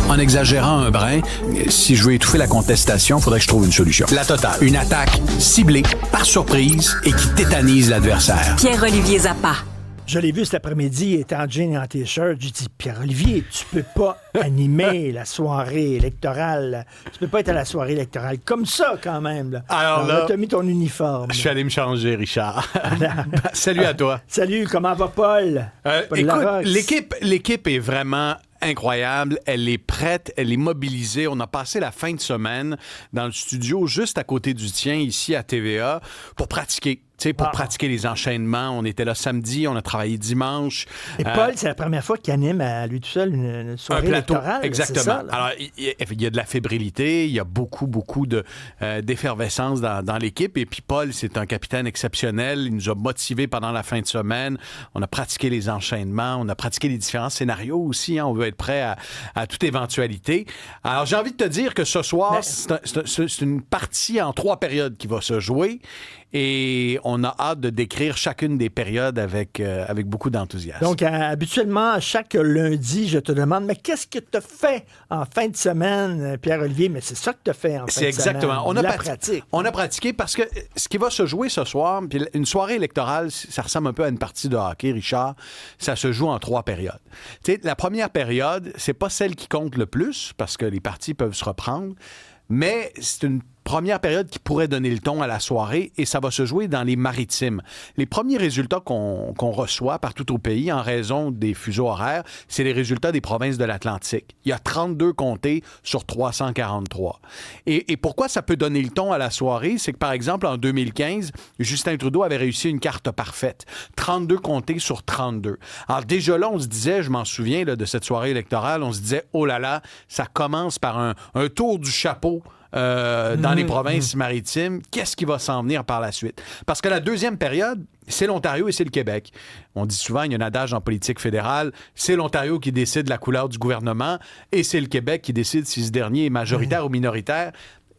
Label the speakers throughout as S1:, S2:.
S1: En exagérant un brin, si je veux étouffer la contestation, il faudrait que je trouve une solution. La totale. Une attaque ciblée, par surprise, et qui tétanise l'adversaire.
S2: Pierre-Olivier Zappa.
S3: Je l'ai vu cet après-midi, il était en jean et en T-shirt. J'ai dit, Pierre-Olivier, tu peux pas animer la soirée électorale. Tu peux pas être à la soirée électorale comme ça, quand même. Là.
S4: Alors là,
S3: tu as mis ton uniforme.
S4: Je suis allé me changer, Richard. Salut à toi.
S3: Salut, comment va Paul? Paul
S4: Écoute,
S3: Larocque.
S4: l'équipe est vraiment incroyable. Elle est prête, elle est mobilisée. On a passé la fin de semaine dans le studio juste à côté du tien, ici à TVA, pour pratiquer. Pratiquer les enchaînements. On était là samedi, on a travaillé dimanche.
S3: Et Paul, c'est la première fois qu'il anime à lui tout seul une soirée
S4: un plateau,
S3: électorale.
S4: exactement.
S3: C'est ça,
S4: alors, il y a de la fébrilité, il y a beaucoup d'effervescence dans l'équipe. Et puis Paul, c'est un capitaine exceptionnel. Il nous a motivés pendant la fin de semaine. On a pratiqué les enchaînements, on a pratiqué les différents scénarios aussi. On veut être prêt à toute éventualité. Alors, j'ai envie de te dire que ce soir, c'est une partie en 3 périodes qui va se jouer. Et on a hâte de décrire chacune des périodes avec beaucoup d'enthousiasme.
S3: Donc, habituellement, chaque lundi, je te demande, mais qu'est-ce que tu as fait en fin de semaine, Pierre-Olivier? Mais c'est ça que tu as fait en fin de semaine.
S4: C'est exactement.
S3: pratique.
S4: On a pratiqué parce que ce qui va se jouer ce soir, puis une soirée électorale, ça ressemble un peu à une partie de hockey, Richard. Ça se joue en 3 périodes. Tu sais, la première période, c'est pas celle qui compte le plus parce que les partis peuvent se reprendre, mais c'est une première période qui pourrait donner le ton à la soirée et ça va se jouer dans les maritimes. Les premiers résultats qu'on reçoit partout au pays en raison des fuseaux horaires, c'est les résultats des provinces de l'Atlantique. Il y a 32 comtés sur 343. Et pourquoi ça peut donner le ton à la soirée? C'est que, par exemple, en 2015, Justin Trudeau avait réussi une carte parfaite. 32 comtés sur 32. Alors déjà là, on se disait, je m'en souviens là, de cette soirée électorale, on se disait, oh là là, ça commence par un tour du chapeau dans les provinces maritimes, qu'est-ce qui va s'en venir par la suite? Parce que la deuxième période, c'est l'Ontario et c'est le Québec. On dit souvent, il y a un adage en politique fédérale, c'est l'Ontario qui décide la couleur du gouvernement et c'est le Québec qui décide si ce dernier est majoritaire ou minoritaire.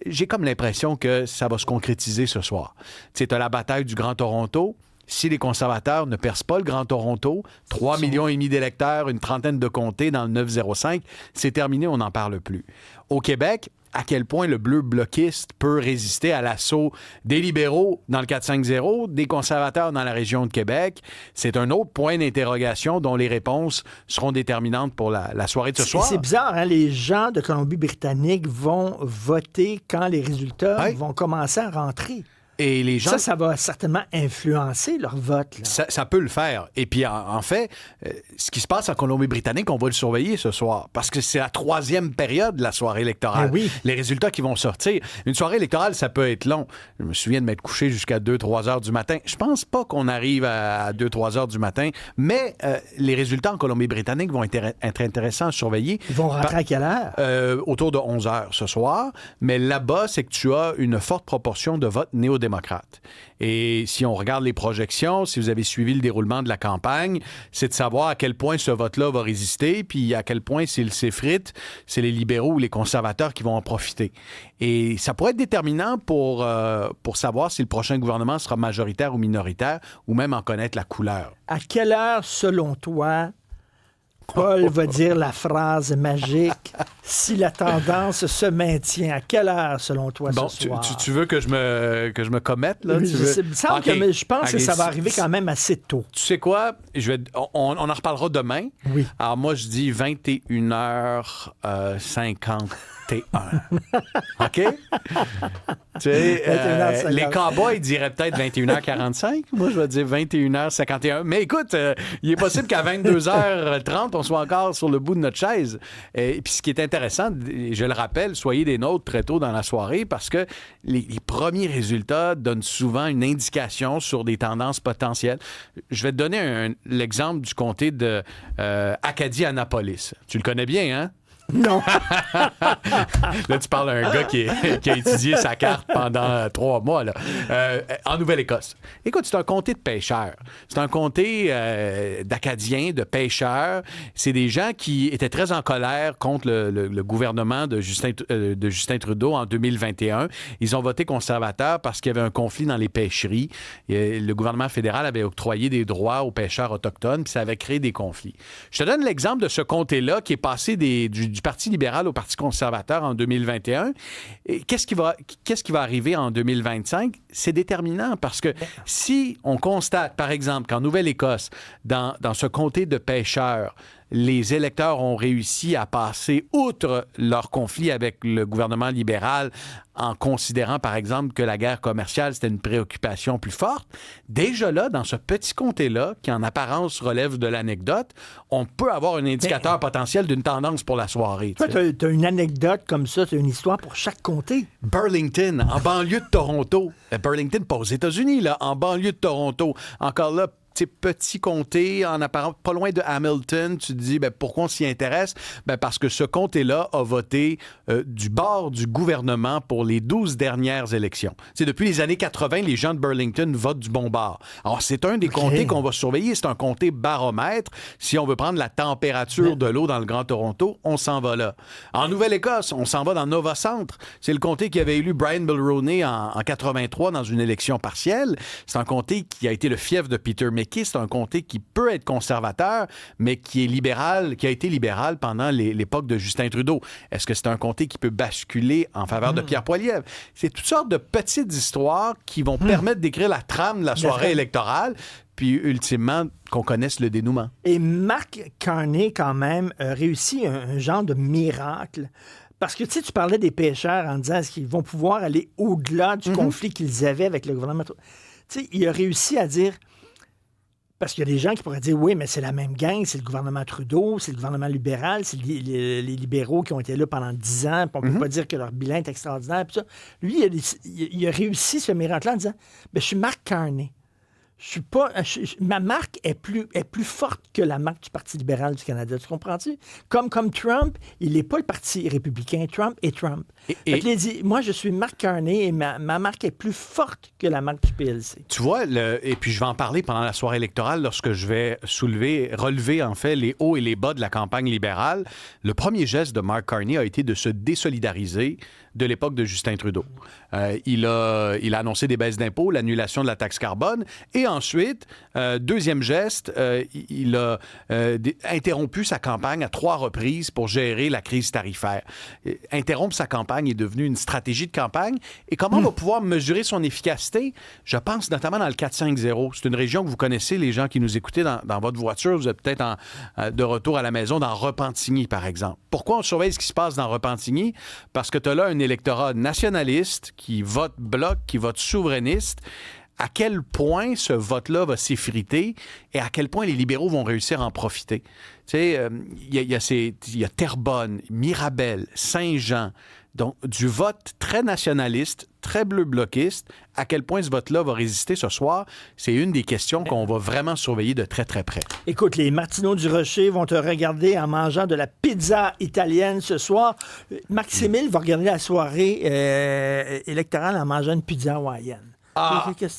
S4: J'ai comme l'impression que ça va se concrétiser ce soir. Tu as la bataille du Grand Toronto. Si les conservateurs ne percent pas le Grand Toronto, 3,5 millions d'électeurs, une trentaine de comtés dans le 905, c'est terminé, on n'en parle plus. Au Québec, à quel point le bleu bloquiste peut résister à l'assaut des libéraux dans le 4-5-0, des conservateurs dans la région de Québec. C'est un autre point d'interrogation dont les réponses seront déterminantes pour la soirée de ce soir.
S3: C'est bizarre, hein? Les gens de Colombie-Britannique vont voter quand les résultats vont commencer à rentrer.
S4: Et les gens...
S3: Ça va certainement influencer leur vote. Là.
S4: Ça peut le faire. Et puis, en fait, ce qui se passe en Colombie-Britannique, on va le surveiller ce soir. Parce que c'est la 3e période de la soirée électorale.
S3: Oui.
S4: Les résultats qui vont sortir. Une soirée électorale, ça peut être long. Je me souviens de m'être couché jusqu'à 2-3 heures du matin. Je pense pas qu'on arrive à 2-3 heures du matin. Mais les résultats en Colombie-Britannique vont être intéressants à surveiller.
S3: Ils vont rentrer à quelle heure?
S4: Autour de 11 heures ce soir. Mais là-bas, c'est que tu as une forte proportion de vote néo-démocrate. Et si on regarde les projections, si vous avez suivi le déroulement de la campagne, c'est de savoir à quel point ce vote-là va résister, puis à quel point s'il s'effrite, c'est les libéraux ou les conservateurs qui vont en profiter. Et ça pourrait être déterminant pour savoir si le prochain gouvernement sera majoritaire ou minoritaire, ou même en connaître la couleur.
S3: À quelle heure, selon toi, Paul va dire la phrase magique si la tendance se maintient? À quelle heure, selon toi, ce soir?
S4: Tu veux que je me commette, là?
S3: Je pense que ça va arriver quand même assez tôt.
S4: Tu sais quoi? On en reparlera demain.
S3: Oui.
S4: Alors, moi, je dis 21h51. OK? Tu sais, les cowboys diraient peut-être 21h45. Moi, je vais dire 21h51. Mais écoute, il est possible qu'à 22h30, on soit encore sur le bout de notre chaise. Et puis, ce qui est intéressant, je le rappelle, soyez des nôtres très tôt dans la soirée parce que les premiers résultats donnent souvent une indication sur des tendances potentielles. Je vais te donner l'exemple du comté de Acadie-Annapolis. Tu le connais bien, hein?
S3: Non.
S4: Là, tu parles d'un gars qui a étudié sa carte pendant 3 mois là, en Nouvelle-Écosse. Écoute, c'est un comté de pêcheurs. C'est un comté d'Acadiens, de pêcheurs. C'est des gens qui étaient très en colère contre le gouvernement de Justin Trudeau en 2021. Ils ont voté conservateur parce qu'il y avait un conflit dans les pêcheries. Et le gouvernement fédéral avait octroyé des droits aux pêcheurs autochtones, puis ça avait créé des conflits. Je te donne l'exemple de ce comté-là qui est passé du du Parti libéral au Parti conservateur en 2021. Et qu'est-ce qui va arriver en 2025? C'est déterminant parce que si on constate, par exemple, qu'en Nouvelle-Écosse, dans ce comté de pêcheurs, les électeurs ont réussi à passer outre leur conflit avec le gouvernement libéral en considérant, par exemple, que la guerre commerciale, c'était une préoccupation plus forte. Déjà là, dans ce petit comté-là, qui en apparence relève de l'anecdote, on peut avoir un indicateur potentiel d'une tendance pour la soirée.
S3: Toi, tu as une anecdote comme ça, tu as une histoire pour chaque comté.
S4: Burlington, en banlieue de Toronto. Burlington, pas aux États-Unis, là, en banlieue de Toronto. Encore là, petit comté, en apparence, pas loin de Hamilton, tu te dis, pourquoi on s'y intéresse? Parce que ce comté-là a voté du bord du gouvernement pour les 12 dernières élections. Depuis les années 80, les gens de Burlington votent du bon bord. Alors, c'est un des comtés qu'on va surveiller. C'est un comté baromètre. Si on veut prendre la température de l'eau dans le Grand Toronto, on s'en va là. En Nouvelle-Écosse, on s'en va dans Nova Centre. C'est le comté qui avait élu Brian Mulroney en 83 dans une élection partielle. C'est un comté qui a été le fief de Peter McKay. C'est un comté qui peut être conservateur, mais qui est libéral, qui a été libéral pendant l'époque de Justin Trudeau. Est-ce que c'est un comté qui peut basculer en faveur de Pierre Poilievre? C'est toutes sortes de petites histoires qui vont permettre d'écrire la trame de la soirée électorale, puis ultimement qu'on connaisse le dénouement.
S3: Et Mark Carney, quand même, a réussi un genre de miracle. Parce que, tu parlais des pêcheurs en disant est-ce qu'ils vont pouvoir aller au-delà du conflit qu'ils avaient avec le gouvernement. Il a réussi à dire... Parce qu'il y a des gens qui pourraient dire, oui, mais c'est la même gang, c'est le gouvernement Trudeau, c'est le gouvernement libéral, c'est les libéraux qui ont été là pendant 10 ans, puis on ne peut pas dire que leur bilan est extraordinaire. Puis ça. Lui, il a réussi ce miracle-là en disant, je suis Mark Carney. Ma marque est plus forte que la marque du Parti libéral du Canada. Tu comprends-tu? Comme Trump, il n'est pas le Parti républicain. Trump est Trump. Il a dit, moi, je suis Mark Carney et ma marque est plus forte que la marque du PLC.
S4: Tu vois, et puis je vais en parler pendant la soirée électorale lorsque je vais relever en fait les hauts et les bas de la campagne libérale. Le premier geste de Mark Carney a été de se désolidariser de l'époque de Justin Trudeau. Il a annoncé des baisses d'impôts, l'annulation de la taxe carbone, et ensuite, deuxième geste, il a interrompu sa campagne à 3 reprises pour gérer la crise tarifaire. Interrompre sa campagne est devenu une stratégie de campagne. Et comment on va pouvoir mesurer son efficacité? Je pense notamment dans le 450. C'est une région que vous connaissez, les gens qui nous écoutez dans votre voiture. Vous êtes peut-être de retour à la maison dans Repentigny, par exemple. Pourquoi on surveille ce qui se passe dans Repentigny? Parce que tu as là un électorat nationaliste qui vote bloc, qui vote souverainiste. À quel point ce vote-là va s'effriter et à quel point les libéraux vont réussir à en profiter. Tu sais, il y a Terrebonne, Mirabel, Saint-Jean, donc du vote très nationaliste, très bleu-bloquiste. À quel point ce vote-là va résister ce soir, c'est une des questions qu'on va vraiment surveiller de très, très près.
S3: Écoute, les Martineaux du Rocher vont te regarder en mangeant de la pizza italienne ce soir. Maximile va regarder la soirée électorale en mangeant une pizza hawaïenne.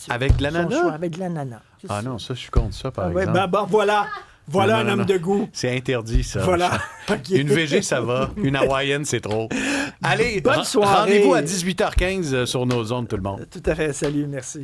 S4: Avec de l'ananas?
S3: Avec de l'ananas.
S4: Ah non, ça, je suis contre ça, par exemple.
S3: Voilà un homme de goût.
S4: C'est interdit, ça.
S3: Voilà. Okay.
S4: Une VG, ça va. Une hawaïenne, c'est trop. Allez,
S3: bonne soirée.
S4: Rendez-vous à 18h15 sur nos ondes, tout le monde.
S3: Tout à fait. Salut, merci.